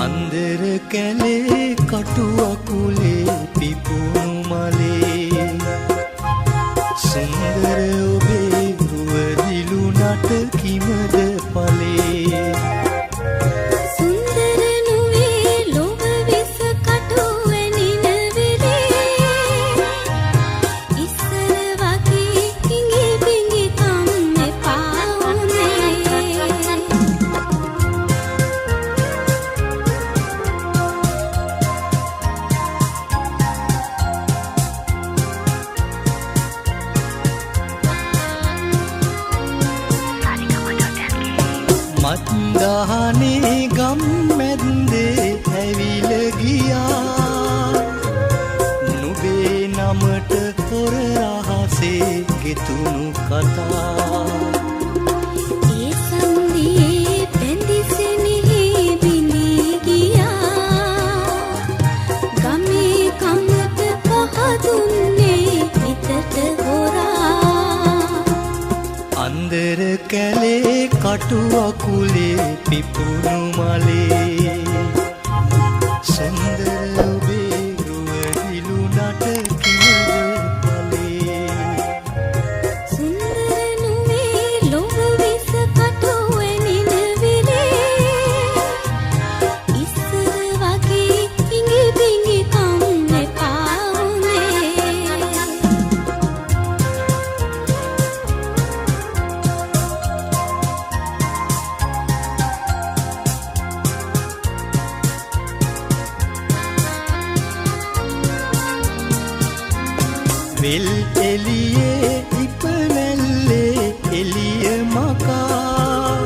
අන්දර කැලේ කටු අකුලේ පිපුණු මලේ සුන්දර ඔබේ රුවදිලු නට කිමද පලේ සුන්දර නුවේ ලොව විස කටු වැනින වෙලේ ඉස්සර වගේ කිඟි බිඟි කම් එපා උනේ මත්දහනේ ගම් මැද්දේ ඇවිල ගියා නුඹේ නමට පොර රහසේ ගෙතුණු කතා ඒ සන්දියේ බැඳිසෙනෙහි බිඳී ගියා ගමේ කමට පහදුන්නේ හිතට හොරා අන්දර කැලේ කටු අකුලේ පිපුණු මලේ සුන්දර ඔබේ රුවදිලු නට කිමද පලේ සුන්දර නුවේ ලොව විස කටු වැනින වෙලේ ඉස්සර වගේ හිඟි බිඟි කම් එපා උනේ වෙල් එලියේ ඉපනැල්ලේ එලිය මකා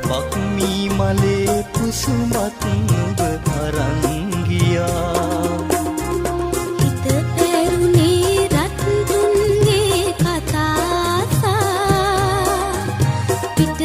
පක්මී මලේ කුසුමත් නුඹ අරන් ගියා හිත පැරුණේ රත් තුන්ගේ කතාසා පිට